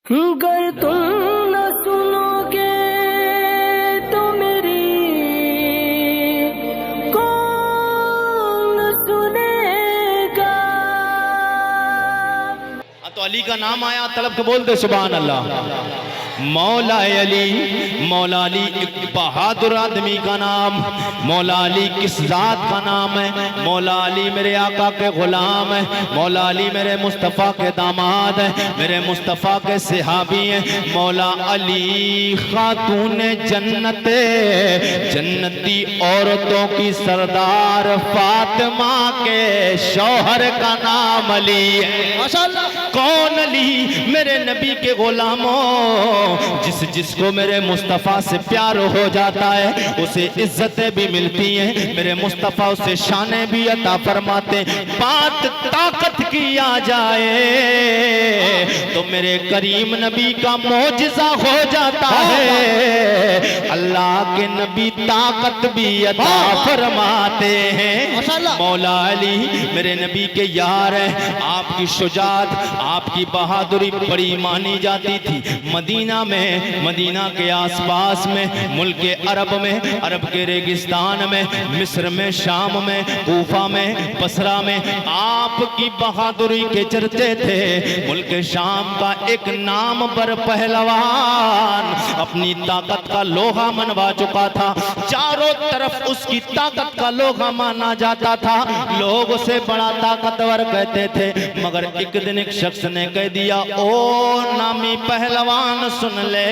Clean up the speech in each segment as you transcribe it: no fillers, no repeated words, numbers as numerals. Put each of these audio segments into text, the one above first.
गर तुम न सुनोगे तो मेरी कौन सुनेगा। तो अली का नाम आया, तलब के बोलते सुभान अल्लाह। मौला अली, मौला अली एक बहादुर आदमी का नाम। मौला अली किस जात का नाम है? मौला अली मेरे आका के गुलाम है। मौला अली मेरे मुस्तफ़ा के दामाद है, मेरे मुस्तफ़ा के सहाबी हैं। मौला अली खातून जन्नत, जन्नती औरतों की सरदार फातिमा के शौहर का नाम अली है। माशाअल्लाह। कौन अली? मेरे नबी के गुलामों, जिसको मेरे मुस्तफ़ा से प्यार हो जाता है उसे इज्जतें भी मिलती हैं, मेरे मुस्तफ़ा उसे शाने भी अता फरमाते। बात ताकत की आ जाए तो मेरे करीम नबी का मौजिज़ा हो जाता है। अल्लाह के नबी ताकत भी अता फरमाते हैं। मौला अली मेरे नबी के यार हैं। आपकी शुजात, आपकी बहादुरी बड़ी मानी जाती थी। मदीना के आसपास में, मुल्क अरब में, अरब के रेगिस्तान में, मिस्र में, शाम में, कूफा में, बसरा में आपकी बहादुरी के चर्चे थे। मुल्क शाम का एक नाम पर पहलवान अपनी ताकत का लोहा मनवा चुका था। चारों तरफ उसकी ताकत का लोहा माना जाता था। लोग उसे बड़ा ताकतवर कहते थे। मगर एक दिन एक शख्स ने कह दिया, ओ नामी पहलवान सुन ले,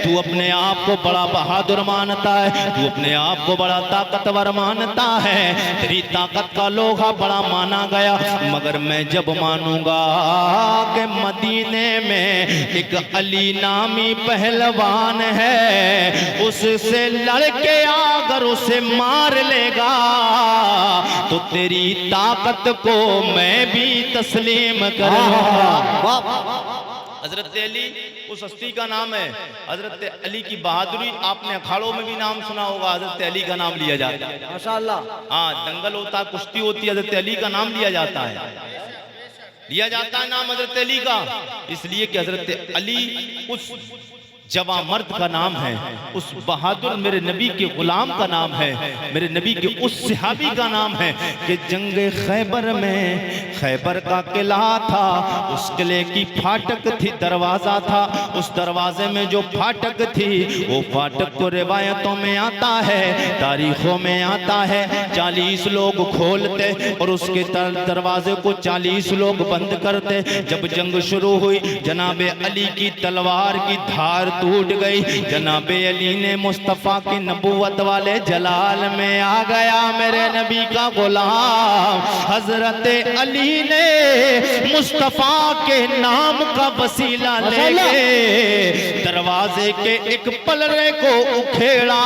तू अपने आप को बड़ा बहादुर मानता है, तू अपने आप को बड़ा ताकतवर मानता है, तेरी ताकत का लोहा बड़ा माना गया। मगर मैं जब मानूंगा कि मदीने में एक अली नामी पहलवान है, उससे लड़के अगर उसे मार लेगा तो तेरी ताकत को मैं भी तस्लीम करूंगा। हजरत अली उस हस्ती का नाम है। हजरत अली की बहादुरी आपने अखाड़ों में भी नाम सुना होगा, हजरत अली का नाम लिया जाता है। माशाअल्लाह। हाँ, दंगल होता है, कुश्ती होती है, हजरत अली का नाम लिया जाता है, लिया जाता है नाम हजरत अली का, इसलिए कि हजरत अली उस जवा मर्द का नाम है, उस बहादुर मेरे नबी के गुलाम का नाम है, मेरे नबी के उस सहाबी का नाम है कि जंग खैबर में, खैबर का किला था, उस किले की फाटक थी, दरवाजा था, उस दरवाजे में जो फाटक थी वो फाटक तो रिवायतों में आता है, तारीखों में आता है, 40 लोग खोलते और उसके दरवाजे को 40 लोग बंद करते। जब जंग शुरू हुई, जनाबे अली की तलवार की धार टूट गई। जनाबे अली ने मुस्तफ़ा की नबूवत वाले जलाल में आ गया मेरे नबी का गुलाम। हजरत अली ने मुस्तफ़ा के नाम का वसीला लेके दरवाजे के एक पलरे को उखेड़ा,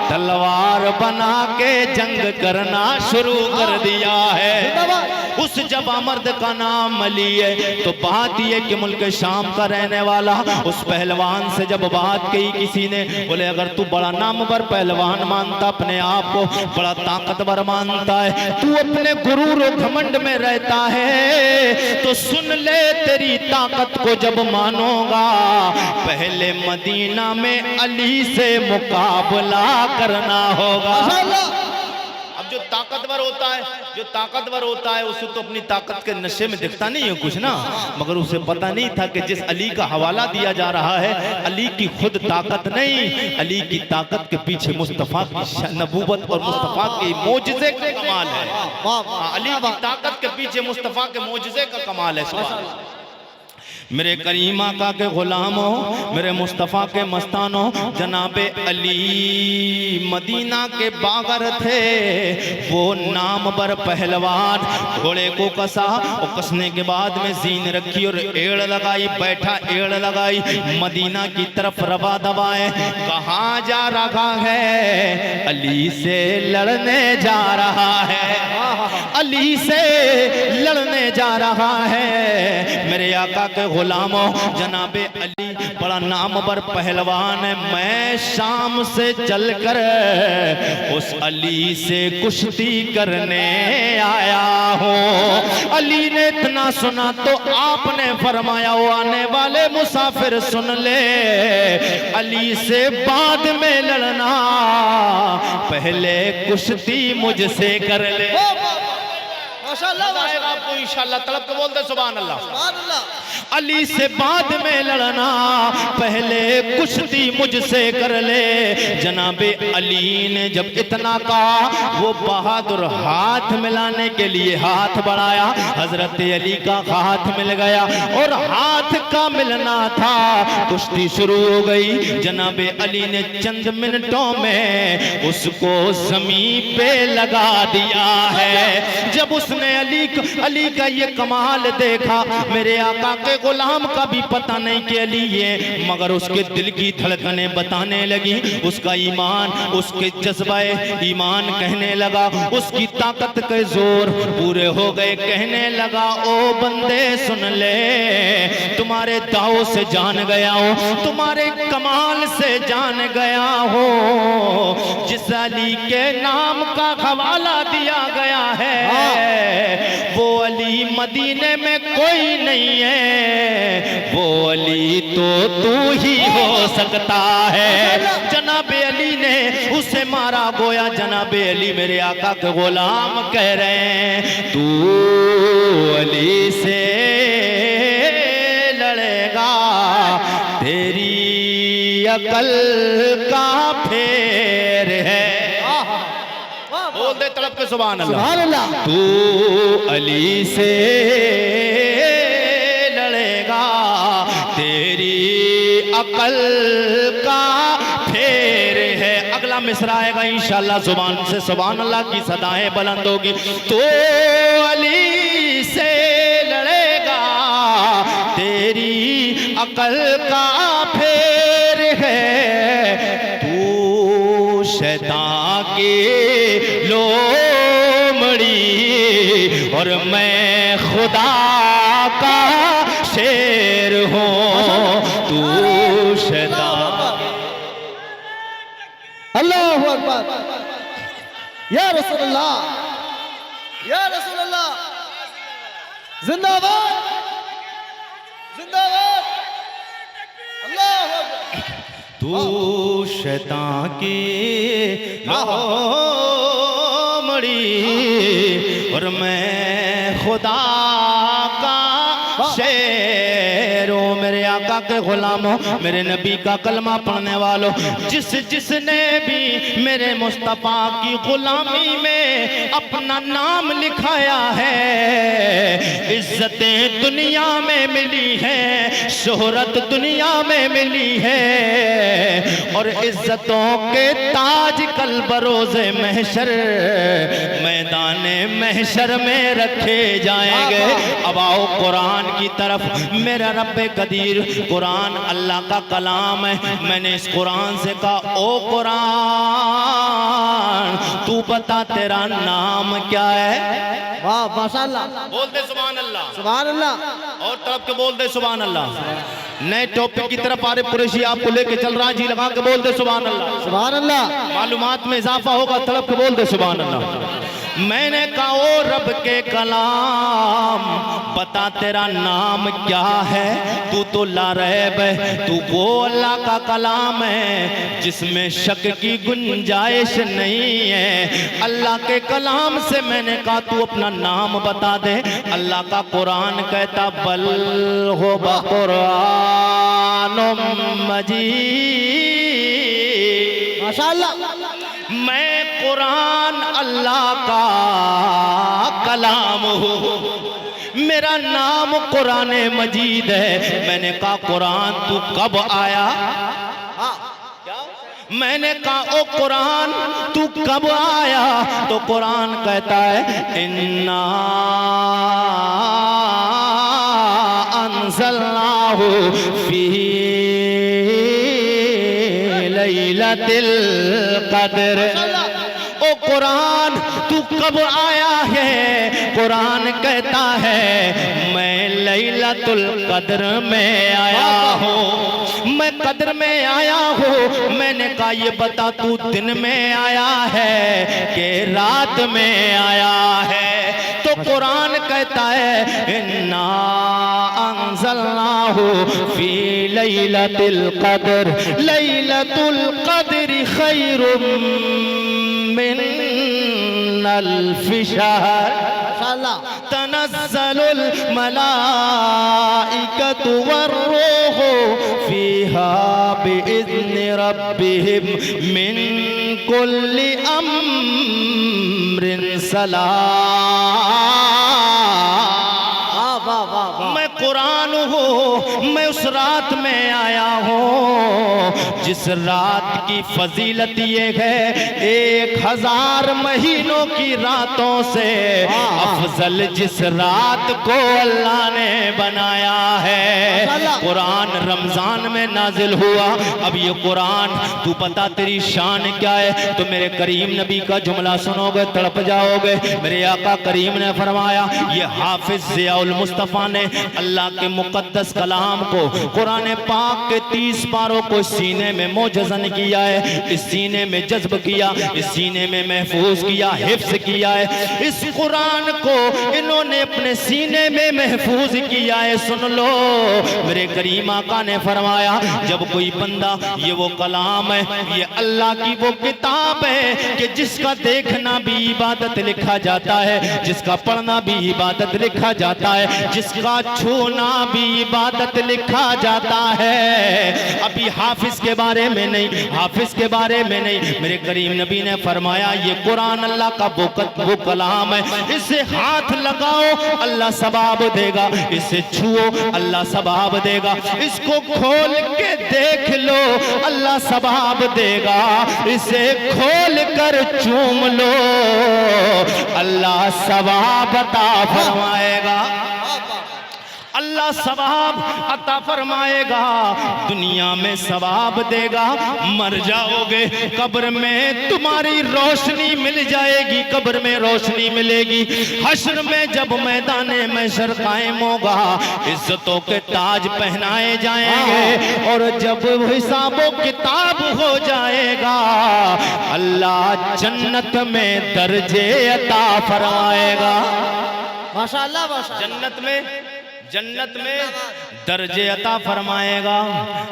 तलवार बना के जंग करना शुरू कर दिया है। उस जवा मर्द का नाम अली है। तो बात यह कि मुल्क शाम का रहने वाला उस पहलवान से जब बात कही किसी ने, बोले अगर तू बड़ा नामवर पहलवान मानता, अपने आप को बड़ा ताकतवर मानता है, तू अपने गुरूर और घमंड में रहता है, तो सुन ले तेरी ताकत को जब मानोगा, पहले मदीना में अली से मुकाबला करना होगा। जो ताकतवर होता है उसे तो अपनी ताकत के नशे में दिखता नहीं है कुछ ना, मगर उसे पता नहीं था कि जिस अली का हवाला दिया जा रहा है, अली की खुद ताकत नहीं, अली की ताकत के पीछे मुस्तफ़ा की नबूवत और मुस्तफ़ा के मौजिज़े का कमाल है। अली की ताकत के पीछे मुस्तफ़ा के मौजिज़े का कमाल है। मेरे करीम आका के गुलामों, मेरे मुस्तफ़ा के मस्तानों, जनाबे अली मदीना के बागर थे। वो नामवर पहलवान, घोड़े को कसा और कसने के बाद में जीन रखी और एड़ लगाई, बैठा एड़ लगाई, मदीना की तरफ रवा दबाए। कहाँ जा रहा है? अली से लड़ने जा रहा है। अली से लड़ने जा रहा है। मेरे आका के गुलामों, जनाबे अली बड़ा नामवर पहलवान है। मैं शाम से चलकर उस अली से कुश्ती करने आया हूँ। अली ने इतना सुना तो आपने फरमाया, वो आने वाले मुसाफिर सुन ले, अली से बाद में लड़ना, पहले कुश्ती मुझसे कर ले। माशाअल्लाह आपको इंशाअल्लाह तलब के बोलते सुभान अल्लाह। सुभान अल्लाह। अली से बाद में लड़ना, पहले कुश्ती मुझसे कर ले। जनाबे अली ने जब इतना कहा, वो बहादुर हाथ मिलाने के लिए हाथ बढ़ाया। हजरत अली का हाथ मिल गया और हाथ का मिलना था, कुश्ती शुरू हो गई। जनाबे अली ने चंद मिनटों में उसको जमीन पे लगा दिया है। जब उसने अली का ये कमाल देखा, मेरे आका के गुलाम का भी पता नहीं कि अली ये, मगर उसके दिल की धड़कनें बताने लगी, उसका ईमान, उसके जज्बाए ईमान कहने लगा, उसकी ताकत के जोर पूरे हो गए। कहने लगा, ओ बंदे सुन ले, तुम्हारे दाव से जान गया हो, तुम्हारे कमाल से जान गया हो। जिस अली के नाम का हवाला दिया गया है, वो अली मदीने में कोई नहीं है, वो अली तो तू ही हो सकता है। जनाबे अली ने उसे मारा। गोया जनाबे अली मेरे आका के गुलाम कह रहे हैं, तू अली से लड़ेगा, तेरी अकल का फेर है। बोल दे तड़प के सुभान अल्लाह। तू अली से लड़ेगा, तेरी अकल का फेर है। अगला मिसरा आएगा इंशाअल्लाह, जुबान से सुभान अल्लाह की सदाएं बुलंद होगी। तो अली से लड़ेगा, तेरी अकल का फेर है। तू शैतान की लोमड़ी और मैं खुदा का शेर हूँ। तू शैतान। अल्लाहु अकबर। या रसूल अल्लाह, या रसूल अल्लाह, जिंदाबाद जिंदाबाद। अल्लाहु अकबर। तू शैतान की लोमड़ी और मैं खुदा का शेर हूं। मेरे आका के गुलामों, मेरे नबी का कलमा पढ़ने वालों, जिसने भी मेरे मुस्तफा की गुलामी में अपना नाम लिखाया है, इज्जतें दुनिया में मिली है, शोहरत दुनिया में मिली है, और इज्जतों के ताज कल बरोज़े महशर मैदाने महशर में रखे जाएंगे। अब आओ कुरान की तरफ। मेरा रब्बे कदीर, कुरान अल्लाह का कलाम है। मैंने इस कुरान से कहा, ओ कुरान, तू बता तेरा नाम क्या है? वाह माशाअल्लाह। बोल दे सुभान अल्लाह। सुभान अल्लाह। और तरफ के बोल दे सुभान अल्लाह। नए टॉपिक की तरफ आरिफ कुरैशी आपको लेके चल रहा है, जी लगा के बोल दे सुभान अल्लाह। सुभान अल्लाह। मालूमात में इजाफा होगा, तरफ के बोल दे सुभान अल्लाह। मैंने कहा, ओ रब के कलाम, बता तेरा नाम क्या है? तू तो लारैब है, तू वो अल्लाह का कलाम है जिसमें शक की गुंजाइश नहीं है। अल्लाह के कलाम से मैंने कहा, तू अपना नाम बता दे। अल्लाह का कुरान कहता, बल हो बकुरानुम मजीद। माशाअल्लाह। मैं कुरान अल्लाह का कलाम हूँ, मेरा नाम कुरान मजीद है। मैंने कहा, कुरान तू कब आया? मैंने कहा, ओ कुरान तू कब आया? तो कुरान कहता है, इन्ना अंज़लनाहु फी लैलतिल कद्र। ओ कुरान तू कब आया है? कुरान कहता है मैं लैलतुल कद्र में आया हूँ, मैं कद्र में आया हूँ। मैंने कहा ये बता तू दिन में आया है कि रात में आया है? तो कुरान कहता है इन्ना अंज़लनाहु फी लैलतिल कद्र, लैलतुल कद्र खैरुम मिन अल्फि शहर, माशाअल्लाह। तनज़्ज़लुल मलाइकतु वर्रूहु फीहा बिइज़्नि रब्बिहिम मिन कुल्लि अम्रिन सलाम। वाह वाह वाह। मैं कुरान हूँ, मैं उस रात में आया हूँ जिस रात की फजीलत ये है 1000 महीनों की रातों से अफजल जिस रात को अल्लाह ने बनाया है। कुरान रमजान में नाजिल हुआ। अब ये कुरान तू पता तेरी शान क्या है? तो मेरे करीम नबी का जुमला सुनोगे तड़प जाओगे। मेरे आका करीम ने फरमाया, ये हाफिज ज़ियाउल मुस्तफ़ा ने अल्लाह के मुकद्दस कलाम को कुरान पाक के 30 पारों को सीने में मोजज़न किया है, इस सीने में जज्ब किया, इस सीने में महफूज किया, हिफ्ज किया है। इस कुरान को इन्होंने अपने सीने में महफूज किया है। सुन लो, मेरे करीम आका ने फरमाया जब कोई बंदा, ये वो कलाम है, ये अल्लाह की वो किताब है कि जिसका देखना भी इबादत लिखा जाता है, जिसका पढ़ना भी इबादत लिखा जाता है, जिसका छूना भी इबादत लिखा जाता है। अभी हाफिज के बारे में नहीं, हाफिज के बारे में नहीं, मेरे करीम नबी ने फरमाया ये कुरान अल्लाह का वो कलाम है, इसे हाथ लगाओ अल्लाह सवाब देगा, इसे छुओ अल्लाह सवाब देगा, इसको खोल के देख लो अल्लाह सवाब देगा, इसे खोल कर चूम लो अल्लाह सवाब अता फरमाएगा, अल्लाह सवाब अता फरमाएगा, दुनिया में सवाब देगा। मर जाओगे कब्र में तुम्हारी रोशनी मिल जाएगी, कब्र में रोशनी मिलेगी। हश्र में जब मैदाने महशर कायम होगा, इज्जतों के ताज पहनाए जाएंगे और जब हिसाबो किताब हो जाएगा अल्लाह जन्नत में दर्जे अता फरमाएगा। माशाअल्लाह माशाअल्लाह। जन्नत में दर्जे अता फरमाएगा।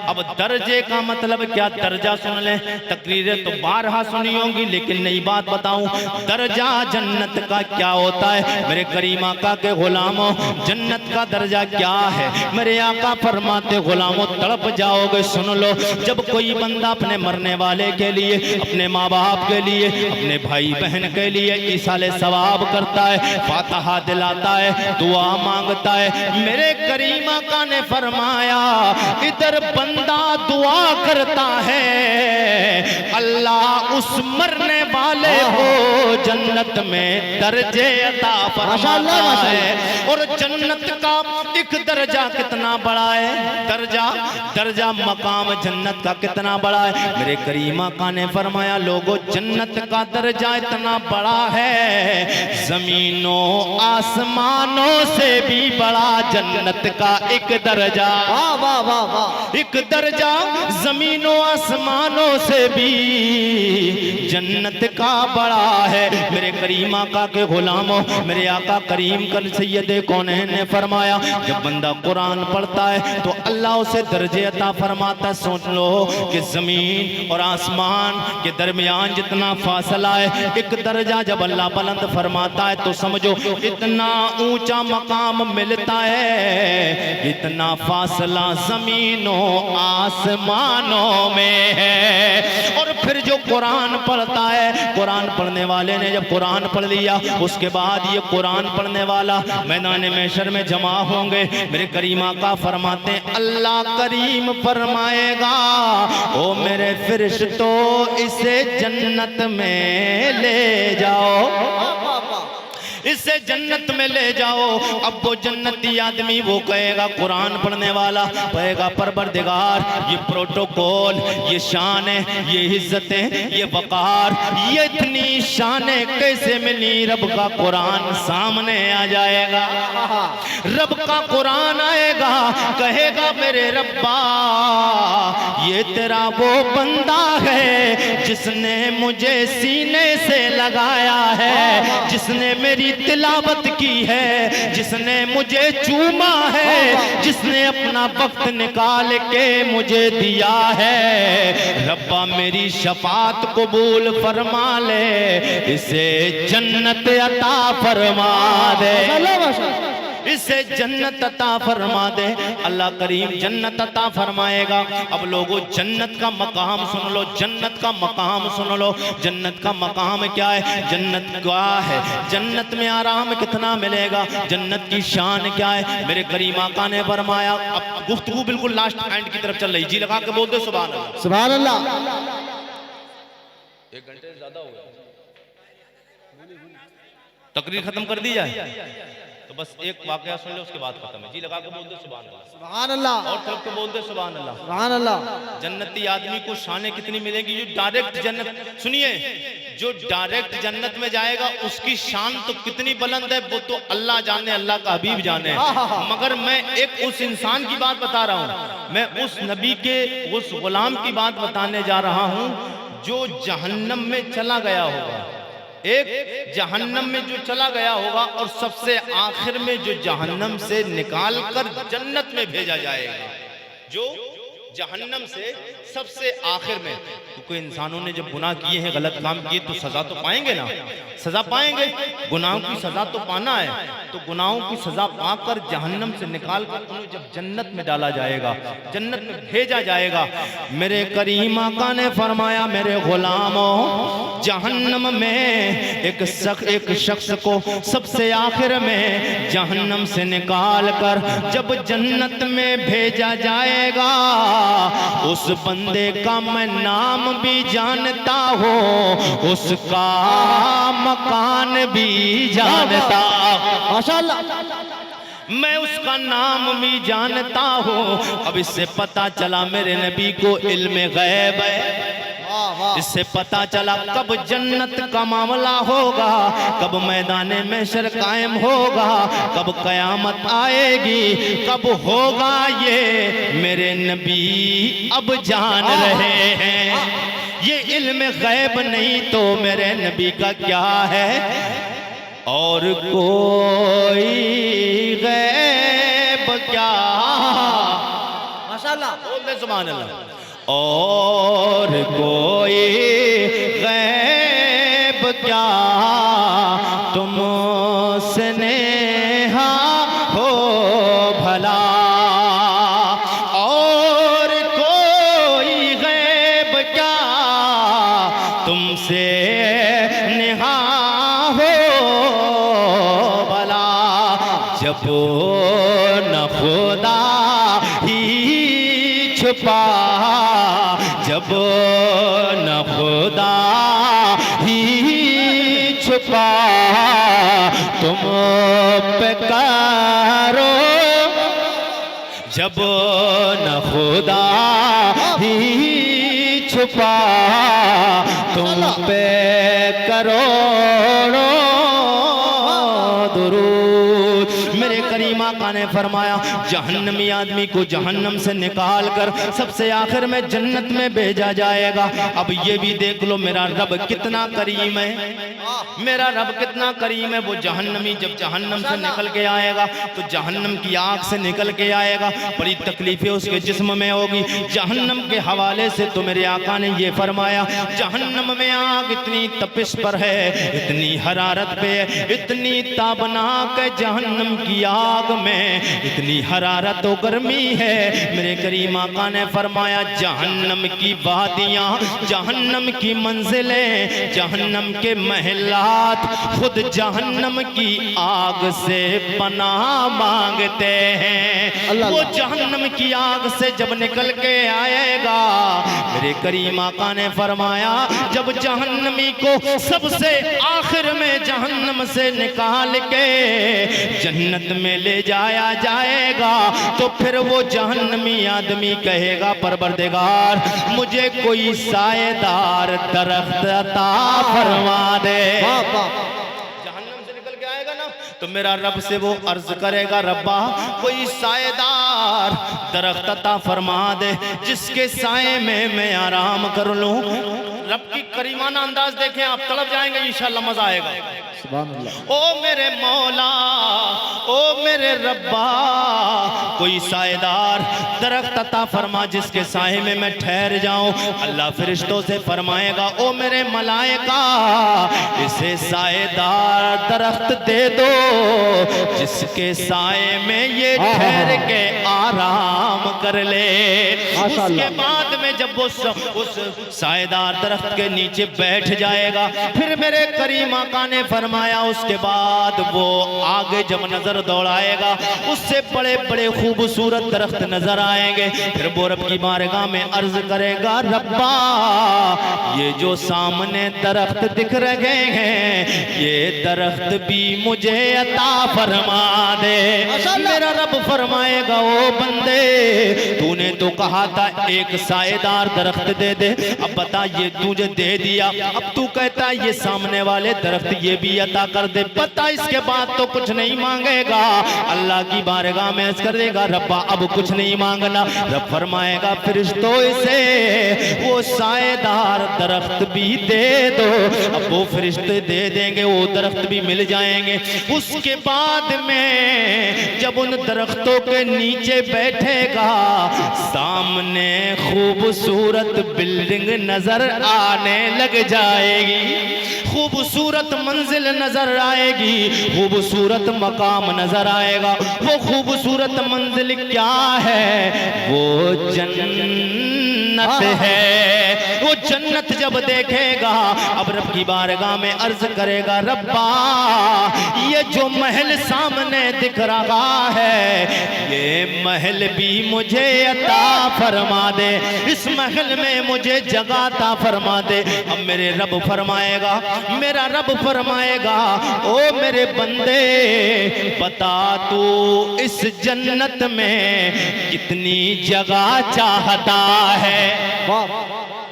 अब दर्जे का मतलब क्या? दर्जा सुन ले, तकरीरें तो बारहा सुनी होंगी लेकिन नई बात बताऊं, दर्जा जन्नत का क्या होता है? मेरे करीम आका के गुलामों, जन्नत का दर्जा क्या है? मेरे आका फरमाते गुलामों तड़प जाओगे। सुन लो, जब कोई बंदा अपने मरने वाले के लिए, अपने माँ बाप के लिए, अपने भाई बहन के लिए ईसाले सवाब करता है, फातिहा दिलाता है, दुआ मांगता है, मेरे करीम आका ने फरमाया इधर बंदा दुआ करता है अल्लाह उस मरने वाले को जन्नत में दर्जे अता फरमाता है। और जन्नत का एक दर्जा कितना बड़ा है? दर्जा मकाम जन्नत का कितना बड़ा है? मेरे करीम आका ने फरमाया लोगों जन्नत का दर्जा इतना बड़ा है जमीनों आसमानों से भी बड़ा जन्नत का एक दर्जा। वाह वाह वाह वाह। एक दर्जा जमीनों आसमानों से भी जन्नत का बड़ा है। मेरे करीम आका के गुलामों, मेरे आका करीम कर सैयदे कौनैन ने फरमाया जब बंदा कुरान पढ़ता है तो अल्लाह उसे दर्जे अता फरमाता। सोच लो कि जमीन और आसमान के दरमियान जितना फासला है, एक दर्जा जब अल्लाह बुलंद फरमाता है तो समझो इतना ऊंचा मकाम मिलता है, इतना फासला जमीनों आसमानों में है। और फिर जो कुरान पढ़ता है, कुरान पढ़ने वाले ने जब कुरान पढ़ लिया उसके बाद ये कुरान पढ़ने वाला मैदान महशर में जमा होंगे। मेरे करीम आका फरमाते हैं अल्लाह करीम फरमाएगा ओ मेरे फरिश्तों इसे जन्नत में ले जाओ, इसे जन्नत में ले जाओ। अब वो जन्नती आदमी वो कहेगा, कुरान पढ़ने वाला कहेगा, परवरदिगार ये प्रोटोकॉल, ये शान है, ये इज्जतें, ये वकार, ये इतनी शानें कैसे मिली? रब का कुरान सामने आ जाएगा, रब का कुरान आएगा, कहेगा मेरे रब्बा ये तेरा वो बंदा है जिसने मुझे सीने से लगाया है, जिसने मेरी तिलावत की है, जिसने मुझे चूमा है, जिसने अपना वक्त निकाल के मुझे दिया है। रब्बा मेरी शफात कबूल फरमा ले, इसे जन्नत अता फरमा दे, इसे जन्नत अता फरमा दे। अल्लाह करीम जन्नत अता फरमाएगा। अब लोगों जन्नत का मकाम सुन लो, जन्नत का मकाम सुन लो। जन्नत का मकाम क्या है? जन्नत क्या है? जन्नत में आराम कितना मिलेगा? जन्नत की शान क्या है? मेरे करीम आका ने फरमाया। अब गुफ्तगू बिल्कुल लास्ट एंड की तरफ चल रही, जी लगा के बोल दे सुभान अल्लाह। सुभान अल्लाह। 1 घंटे से ज्यादा हो गया, तकरीर खत्म कर दी जाए तो बस एक वाकया सुन ले, उसके बाद खत्म है। जी लगा के बोल दे सुभान अल्लाह। सुभान अल्लाह। और तरफ के बोल दे सुभान अल्लाह। सुभान अल्लाह। जन्नती आदमी को शाने कितनी मिलेगी? जो डायरेक्ट जन्नत, सुनिए, जो डायरेक्ट जन्नत में जाएगा उसकी शान तो कितनी बुलंद है वो तो अल्लाह जाने, अल्लाह का हबीब जाने। मगर मैं एक उस इंसान की बात बता रहा हूँ, मैं उस नबी के उस गुलाम की बात बताने जा रहा हूँ जो जहन्नम में चला गया होगा। एक जहन्नम में जो चला गया होगा और सबसे आखिर में जो जहन्नम से निकाल कर जन्नत में भेजा जाएगा, जो जहन्नम से सबसे आखिर में। क्योंकि इंसानों ने जब गुनाह किए हैं, गलत काम किए तो सजा तो पाएंगे ना, सजा पाएंगे। गुनाहों की सजा तो पाना है, तो गुनाहों की सजा पाकर जहन्नम से निकाल कर उन्हें जब जन्नत में डाला जाएगा, जन्नत में भेजा जाएगा। मेरे करीम आका ने फरमाया, मेरे गुलामों, जहन्नम में एक शख्स को सबसे आखिर में जहन्नम से निकाल कर जब जन्नत में भेजा जाएगा, उस बंदे का मैं नाम भी जानता हूँ, उसका मकान भी जानता, माशाअल्लाह, मैं उसका नाम भी जानता हूँ। अब इससे पता चला मेरे नबी को इल्म गैब है। इससे पता चला कब जन्नत का मामला होगा, कब मैदान महशर कायम होगा, कब कयामत आएगी, कब होगा ये मेरे नबी अब जान रहे हैं। ये इल्म गैब नहीं तो मेरे नबी का क्या है? और कोई गैब क्या? माशाअल्लाह, बोल दे सुभान अल्लाह। और कोई गैब क्या तुमसे नेहा हो भला, और कोई गैब क्या तुमसे नेहा हो भला, जब न खुदा ही छुपा, जब न खुदा ही छुपा, तुम पे करो, जब न खुदा ही छुपा, तुम पे करोड़ों दुरूद। मेरे करीम आका ने फरमाया, जहन्नमी आदमी को जहन्नम से निकाल कर सबसे आखिर में जन्नत में भेजा जाएगा। अब ये भी देख लो मेरा रब कितना करीम है, मेरा रब कितना करीम है। वो जहन्नमी जब जहन्नम से निकल के आएगा तो जहन्नम की आग से निकल के आएगा, बड़ी तकलीफें उसके जिस्म में होगी। जहन्नम के हवाले से तो मेरे आका ने ये फरमाया, जहन्नम में आग इतनी तपिश पर है, इतनी हरारत पे है, इतनी ताबनाक है जहन्नम की आग में इतनी हरारत और गर्मी है। मेरे करीम आका ने फरमाया जहन्नम की वादियाँ, जहन्नम की मंजिलें, जहन्नम के महलात खुद जहन्नम की आग से पनाह मांगते हैं। वो जहन्नम की आग से जब निकल के आएगा, मेरे करीम आका ने फरमाया जब जहन्नमी को सबसे आखिर में जहन्नम से निकाल के जन्नत में ले जाया जाएगा, तो फिर वो जहन्नमी आदमी कहेगा परवरदिगार मुझे कोई साएदार दरख्त अता फरमा दे। जहन्नम से निकल के आएगा ना, तो मेरा रब से वो अर्ज करेगा रब्बा कोई साएदार दरख्त अता फरमा दे जिसके साए में मैं आराम कर लूं। रब की करीमाना अंदाज देखें आप, तड़प जाएंगे इंशाल्लाह, मजा आएगा। ओ मेरे मौला, ओ मेरे रब्बा कोई साएदार दरख्त अता फरमा जिसके साए में मैं ठहर जाऊं। अल्लाह फरिश्तों से फरमाएगा ओ मेरे मलाइका इसे साएदार दरख्त दे दो जिसके साए में ये ठहर के आराम कर ले। उसके बाद में जब वो उस साएदार दरख्त के नीचे बैठ जाएगा, फिर मेरे करीम आका ने फरमाया उसके बाद वो आगे जब नजर दौड़ाएगा उससे बड़े बड़े खूबसूरत दरख्त नजर आएंगे। फिर वो रब की बारगाह में अर्ज करेगा रब्बा ये जो सामने दरख्त दिख रहे हैं ये दरख्त भी मुझे अता फरमा दे। मेरा रब फरमाएगा ओ बंदे तूने तो कहा था एक साएदार दरख्त दे दे, अब बता ये तुझे दे दिया, अब तू कहता ये सामने वाले दरख्त ये भी अता कर दे। पता इसके बाद तो कुछ नहीं मांगेगा। अल्लाह की बारगाह में अर्ज करेगा रब्बा अब कुछ नहीं मांगना। रब फरमाएगा फरिश्तों इसे वो साएदार दरख्त भी दे दो। अब वो फरिश्ते दे देंगे, वो दरख्त भी मिल जाएंगे। उसके बाद में जब उन दरख्तों के नीचे बैठेगा सामने खूबसूरत बिल्डिंग नजर आने लग जाएगी, खूबसूरत मंजिल नजर आएगी, खूबसूरत मकाम नजर आएगा। वो खूबसूरत मंजिल क्या है? वो जन्नत है। वो जन्नत जब देखेगा अब रब की बारगाह में अर्ज करेगा रब्बा ये जो महल सामने दिख रहा है ये महल भी मुझे अता फरमा दे, इस महल में मुझे जगह अता फरमा दे। अब मेरे रब फरमाएगा, मेरा रब फरमाएगा ओ मेरे बंदे बता तू इस जन्नत में कितनी जगह चाहता है।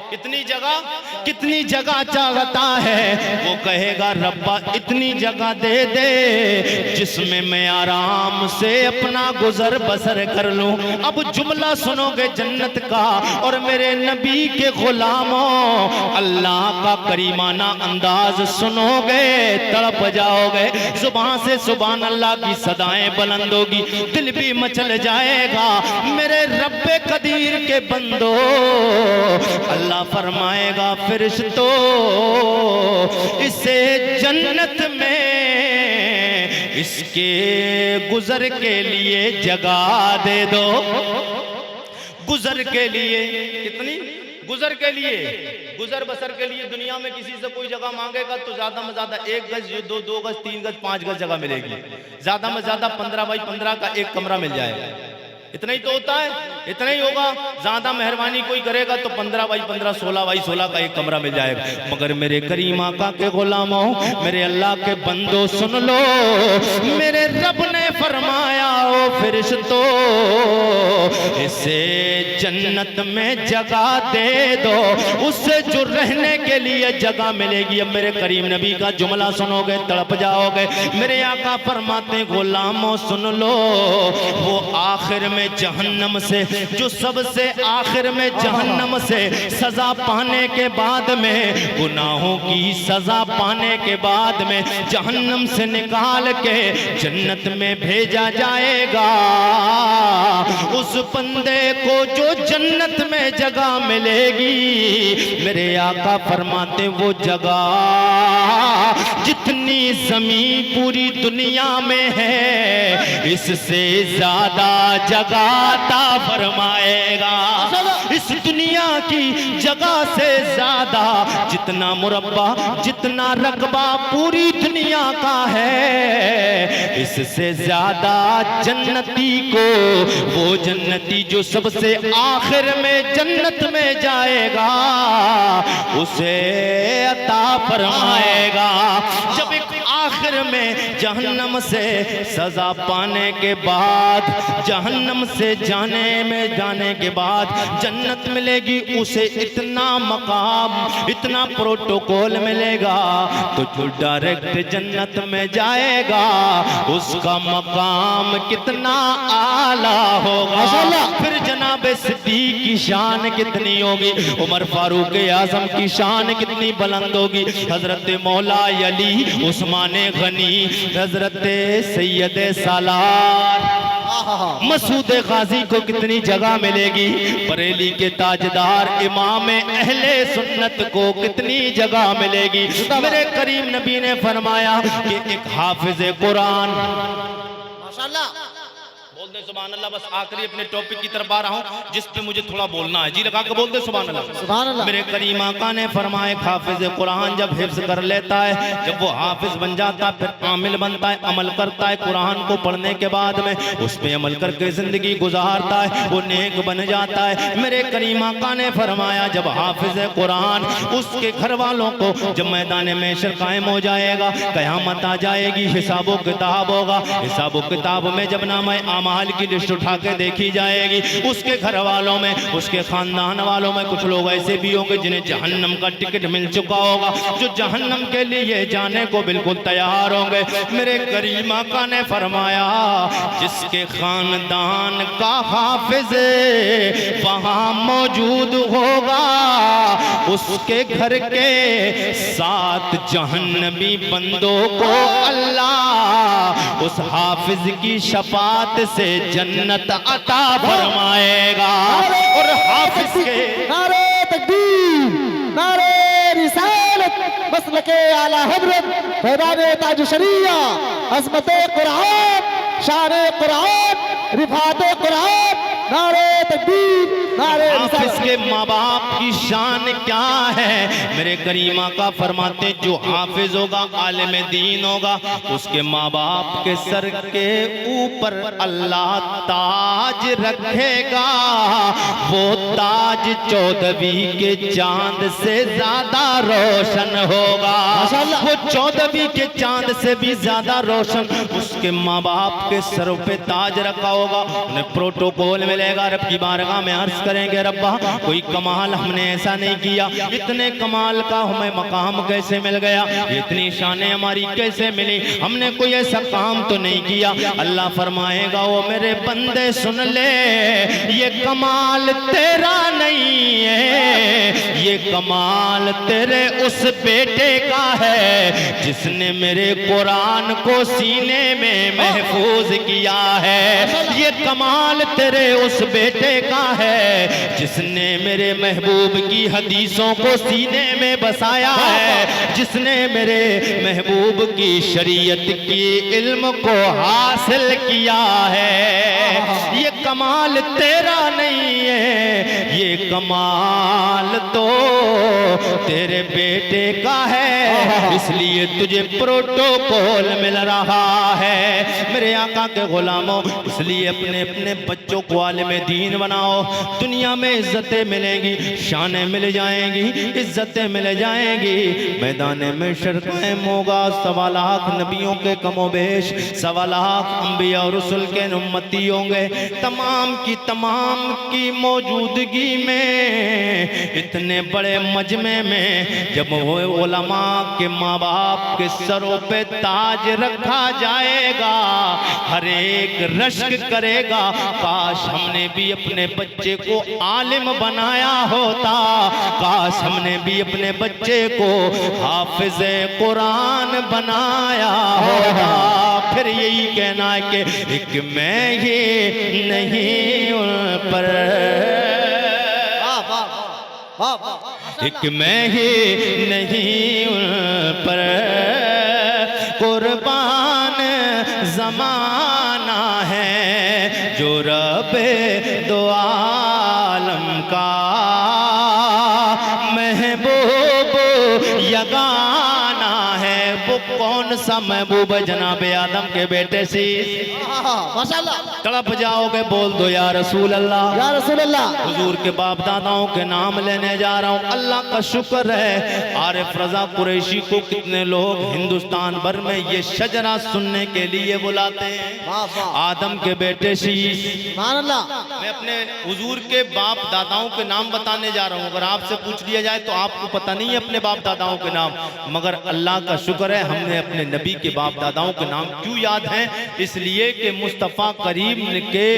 कितनी जगह चाहता है? वो कहेगा रब्बा इतनी जगह दे दे जिसमें मैं आराम से अपना गुजर बसर कर लूं। अब जुमला सुनोगे जन्नत का और मेरे नबी के गुलामों अल्लाह का करीमाना अंदाज सुनोगे तड़प जाओगे। जुबान से सुभान अल्लाह की सदाएं बुलंद होगी, दिल भी मचल जाएगा। मेरे रब्बे कदीर के बंदो अल्लाह फरमाएगा फरिश्तों इसे जन्नत में इसके गुजर के लिए जगह दे दो। गुजर के लिए कितनी? गुजर के लिए, गुजर बसर के लिए दुनिया में किसी से कोई जगह मांगेगा तो ज्यादा में ज्यादा 1 गज, 2 गज, 3 गज, 5 गज जगह मिलेगी। ज्यादा में ज्यादा 15 बाई 15 का एक कमरा मिल जाएगा। इतना ही तो होता है, इतना ही होगा। ज्यादा मेहरबानी कोई करेगा तो 15 बाई 15, 16 बाई 16 का एक कमरा मिल जाएगा। मगर मेरे करीम आका के गुलामों, मेरे अल्लाह के बंदो सुन लो, मेरे रब ने फरमाया ओ फरिश्तों इसे जन्नत में जगह दे दो, उससे जो रहने के लिए जगह मिलेगी। अब मेरे करीम नबी का जुमला सुनोगे तड़प जाओगे। मेरे आका फरमाते गुलामों सुन लो, वो आखिर में जहन्नम से, जो सबसे आखिर में जहन्नम से सजा पाने के बाद में, गुनाहों की सजा पाने के बाद में जहन्नम से निकाल के जन्नत में भेजा जाएगा। फरमाएगा उस बंदे को जो जन्नत में जगह मिलेगी। मेरे आका फरमाते वो जगह जितनी जमीन पूरी दुनिया में है इससे ज्यादा जगह अता फरमाएगा। इस दुनिया की जगह से ज्यादा जितना मुरब्बा जितना रकबा पूरी दुनिया का है इससे ज्यादा जन्नती को वो जन्नती जो सबसे आखिर में जन्नत में जाएगा उसे अता फरमाएगा। जब एक आखिर में जहन्नम से सजा पाने के बाद जहन्नम से जाने के बाद जन्नत मिलेगी उसे इतना मकाम इतना प्रोटोकॉल मिलेगा तो जो डायरेक्ट जन्नत में जाएगा उसका मकाम कितना आला होगा। फिर जनाब सिद्दीक की शान कितनी होगी, उमर फारूक आजम की शान कितनी बुलंद होगी, हजरत मौला अली उस्मान गनी हजरत सैयद सालार मसूद गाजी को कितनी जगह मिलेगी, बरेली के ताजदार इमाम अहले सुन्नत को कितनी जगह मिलेगी। मेरे करीम नबी ने फरमाया कि एक हाफिज कुरान माशाल्लाह बोल दे सुभान अल्लाह। बस आखिरी अपने टॉपिक की तरफ आ रहा हूँ जिस पे मुझे थोड़ा बोलना है। जी लगा के बोल दे सुभान अल्लाह। सुभान अल्लाह। मेरे करीम आका ने फरमाए हाफिज कुरान जब हिफ्ज कर लेता है जब वो हाफिज बन जाता है फिर आमिल बनता है अमल करता है कुरान को पढ़ने के बाद में उस पे अमल करके जिंदगी गुजारता है वो नेक बन जाता है। मेरे करीम आका ने फरमाया जब हाफिज कुरान उसके घर वालों को जब मैदान में कायम हो जाएगा कयामत आ जाएगी हिसाबो किताब होगा। हिसाबो किताब में जब नामे अमाल की लिस्ट उठा के देखी जाएगी उसके घर वालों में उसके खानदान वालों में कुछ लोग ऐसे भी होंगे जिन्हें जहन्नम का टिकट मिल चुका होगा जो जहन्नम के लिए जाने को बिल्कुल तैयार होंगे। मेरे करीम आका ने फरमाया जिसके खानदान का हाफिज वहां मौजूद होगा उसके घर के 7 जहन्नमी बंदों को अल्लाह उस हाफिज की शफात से जन्नत अता फरमाएगा। और हाफिज के नारे तकबीर नारे रिसालत मसलके आला हजरत फैज़ान ताज शरिया अज़मत कुरान शान कुरान रिफात कुरान नारे तकबीर नारे हाफिज के माँ बाप की शान क्या है। मेरे करीम आका फरमाते जो हाफिज होगा आलिम दीन होगा उसके माँ बाप के सर के ऊपर अल्लाह ताज रखेगा। वो ताज 14वीं के चांद से ज्यादा रोशन होगा। वो 14वीं के चांद से भी ज्यादा रोशन उसके माँ बाप के सर पे ताज रखा होगा। उन्हें प्रोटोकॉल मिलेगा रब की बारगाह में अर्ज करेंगे रब्बा कोई कमाल हमने ऐसा नहीं किया इतने कमाल का हमें मकाम कैसे मिल गया इतनी शानें हमारी कैसे मिली हमने कोई ऐसा काम तो नहीं किया। अल्लाह फरमाएगा वो मेरे बंदे सुन ले ये कमाल तेरा नहीं है ये कमाल तेरे उस बेटे का है जिसने मेरे कुरान को सीने में महफूज किया है। ये कमाल तेरे उस बेटे का है जिसने मेरे महबूब की हदीसों को सीने में बसाया है जिसने मेरे महबूब की शरीयत की इल्म को हासिल किया है। ये कमाल तेरा नहीं है ये कमाल तो तेरे बेटे का है इसलिए तुझे प्रोटोकॉल मिल रहा है। मेरे आका के गुलामों इसलिए अपने अपने बच्चों को आलिम दीन बनाओ। दुनिया में इज्जतें मिलेंगी शानें मिल जाएंगी इज्जतें मिल जाएंगी मैदान में कायम होगा 1.25 लाख नबियों के कमोबेश 1.25 लाख अंबिया और रसूल के उम्मती होंगे। तमाम की मौजूदगी में इतने इतने बड़े मजमे में जब वो उलमा के माँ बाप के सरों पे ताज रखा जाएगा, हर एक रश्क करेगा काश हमने भी अपने बच्चे को आलिम बनाया होता, काश हमने भी अपने बच्चे को हाफिज कुरान बनाया होता। फिर यही कहना है कि एक मैं ही नहीं उन पर, एक मैं ही नहीं उन पर, कुर्बान जमाना है जो रब दो आलम का महबूब यगाना है। वो कौन सा महबूब है? जनाबे आदम के बेटे से माशाल्लाह। तड़प जाओगे, बोल दो या रसूल अल्लाह, या रसूल अल्लाह। हुजूर के बाप दादाओं के नाम लेने जा रहा हूँ। अल्लाह का शुक्र है आरिफ रजा कुरैशी को कितने लोग हिंदुस्तान भर में ये शजरा सुनने के लिए बुलाते हैं। आदम के बेटे शीश, मैं अपने हुजूर के बाप दादाओं के नाम बताने जा रहा हूँ। अगर आपसे पूछ लिया जाए तो आपको पता नहीं है अपने बाप दादाओं के नाम, मगर अल्लाह का शुक्र है हमने अपने नबी के बाप दादाओं के नाम क्यों याद हैं? इसलिए कि मुस्तफ़ा करीम के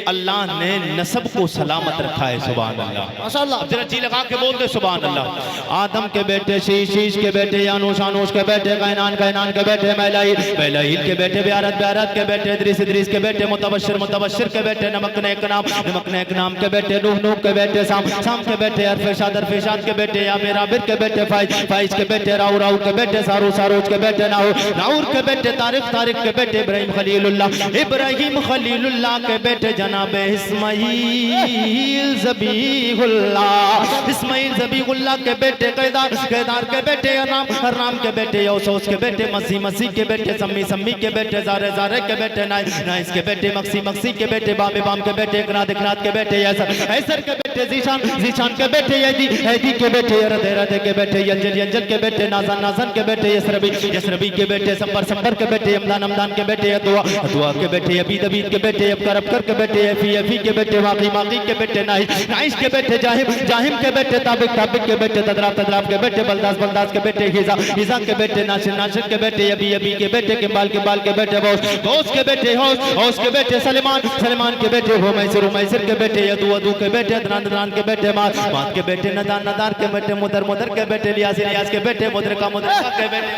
अल्लाह ने नसब को सलामत रखा है। सुभान अल्लाह, माशाअल्लाह। जरा जी लगा के बोल दे सुभान अल्लाह। आदम के बेटे शीश, शीश के बेटे यानूश, यानूश के बेटे कैनान, कैनान के बेटे मैलाइल, मैलाइल के बेटे ब्यारत, ब्यारत के बेटे इद्रीस, इद्रीस के बेटे मुतबश्शिर, मुतबश्शिर के बेटे नमक नेक नाम, नमक नेक नाम के बेटे नूह, नूह के बेटे साम, साम के बेटे अरफेशाद, अरफेशाद के बेटे यामिर, आमिर के बेटे फाइज, फाइज के बेटे राउ, राउ के बेटे सारू, सारूज के बेटे नाउर, नाउर के बेटे तारिक, तारिक के बेटे इब्राहिम खलीलुल्लाह, इब्राहिम खलीलुल्लाह के बेटे जनाबे इस्माइल ज़बीहुल्लाह, इस्माइल ज़बीहुल्लाह के बेटे कैदार, कैदार के बेटे राम, राम के बेटे यौसूस के बेटे मसीह, मसीह के बेटे सम्मी, सम्मी के बेटे ज़ारे, ज़ारे के बेटे नाइस, नाइस के बेटे मक्सी, मक्सी के बेटे बाम, बाम के बेटे इकरात, इकरात के बेटे यसर, यसर के बेटे ज़ीशान, ज़ीशान के बेटे यदी, यदी के बेटे यरद, यरद के बेटे यंजल, यंजल के बेटे नाज़न, नाज़न के बेटे यसरबी, यसरबी के बेटे संबर, संबर के बेटे यमदान, यमदान के बेटे दुआ, दुआ के बेटे अबीद, अबीद के बेटे अबकर, अबकर के बेटे यफी, यफी के बेटे वाक़ी, वाक़ी के बेटे नाइस, नाइस के बेटे जाहिम, जाहिम के बेटे ताबिक, ताबिक के बेटे तदराब, तदराब के बेटे बलदास, बलदास के बेटे हिज़ा, हिज़ा के बेटे नासिर, नासिर के बेटे अबी, अबी के बेटे किम्बाल, किम्बाल के बेटे गौस, गौस के बेटे हौस, हौस के बेटे सलमान, सलमान के बेटे हुमैसिर, हुमैसिर के बेटे यदू, अदू के बेटे अदनान, अदनान के बेटे मात, मात के बेटे नदान, नदान के बेटे मुदर, मुदर के बेटे लियास, लियास के बेटे मुदरका, मुदरका के बेटे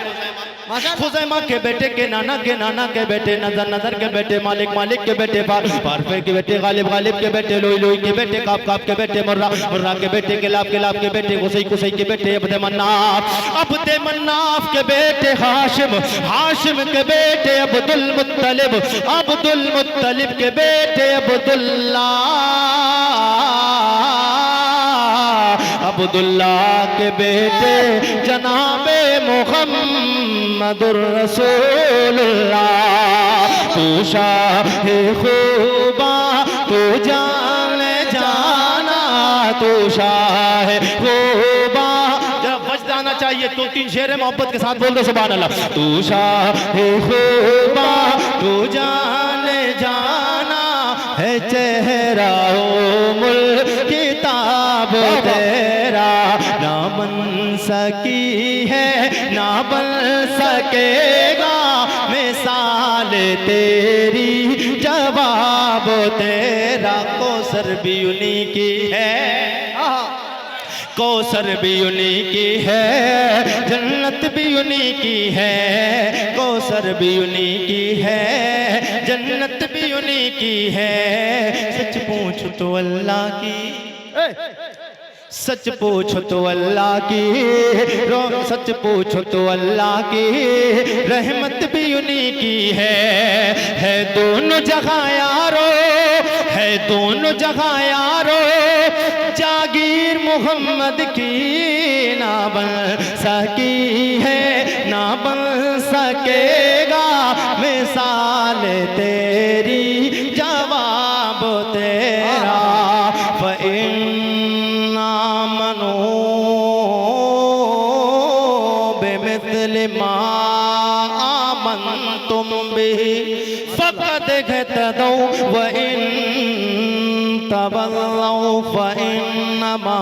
खुज़ैमा के बेटे के नाना के बेटे नजर, नजर के बेटे मालिक, मालिक के बेटे फारफे के बेटे गालिब, गालिब के बेटे लोई, लोई के बेटे काप, काप के बेटे मुर्रा, मुर्रा के बेटे किलाब, किलाब के बेटे गुसई, गुसई के बेटे अब्दे मन्नाफ, अब्दे मन्नाफ के बेटे हाशिम, हाशिम के बेटे अब्दुल मुत्तलिब, अब्दुल मुत्तलिब के बेटे अब्दुल्ला, अब्दुल्लाह के बेटे जनाबे मुहम्मदुर रसूलुल्लाह। तू शाहे खूबा तू जान जाना, तू शाहे खूबा। जब बच जाना चाहिए तो तीन शेर मोहब्बत के साथ बोल दो सुभान अल्लाह। तू शाहे खूबा तू जान जाना है, चेहरा मुल्क किताब तेरा ना बन सकी है ना बन सकेगा, मिसाल तेरी जवाब तेरा। कौसर भी उन्हीं की है, कौसर भी उन्हीं की है, जन्नत भी उन्हीं की है, कौसर भी उन्हीं की है, जन्नत भी उन्हीं की है। सच पूछो तो अल्लाह की, सच पूछो तो अल्लाह की, सच पूछो तो अल्लाह की, रहमत भी उन्हीं की है दोनों जगह यारो, है दोनों जगह यारो। जागीर मोहम्मद की ना बन सकी है ना बन सकेगा, मिसाल तेरी जवाब तेरा। मा आमनतुम बिही फ़क़द इहतदौ व इन तवल्लौ फइन्नमा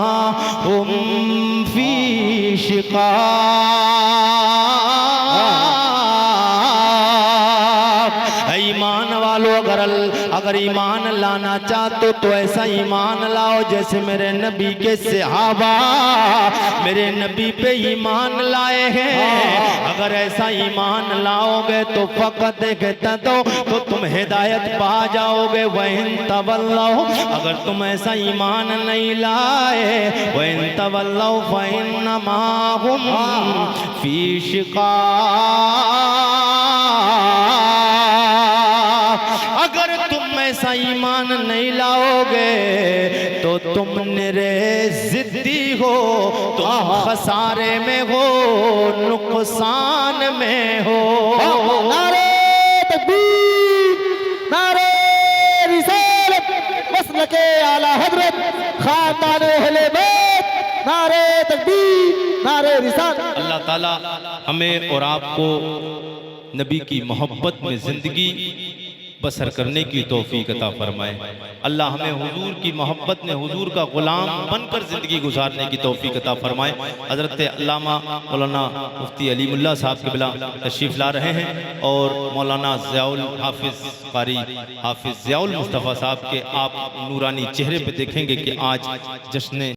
हुम फी शिकाक। ईमान वालों, अगर ईमान लाना चाहते तो ऐसा ईमान लाओ जैसे मेरे नबी के सहाबा मेरे नबी पे ईमान लाए हैं। अगर ऐसा ईमान लाओगे तो फकत कहता तो तुम हिदायत पा जाओगे। वइन तवल्लौ, अगर तुम ऐसा ईमान नहीं लाए, वइन तवल्लौ फइन्नमा हुम फी शिकाक। अगर तुम ऐसा ईमान नहीं लाओगे तो तुम निरे जिद्दी हो, तुम खसारे में हो, नुकसान में हो। नारे तकबीर, नारे रिसालत, मसलके आला हजरत खानदान अहले बैत, नारे तकबीर, नारे रिसालत। अल्लाह ताला हमें और आपको नबी की मोहब्बत में ज़िंदगी बसर करने की तौफीक अता फरमाए। अल्लाह हमें हुजूर की मोहब्बत में हुजूर का गुलाम बनकर ज़िंदगी गुजारने की तौफीक अता फरमाए। हज़रत अल्लामा मौलाना मुफ्ती अलीमुल्लाह साहब क़िबला तशरीफ़ ला रहे हैं और मौलाना ज़ियाउल हाफिज़ कारी हाफिज़ ज़ियाउल मुस्तफ़ा साहब के आप नूरानी चेहरे पे देखेंगे कि आज जश्न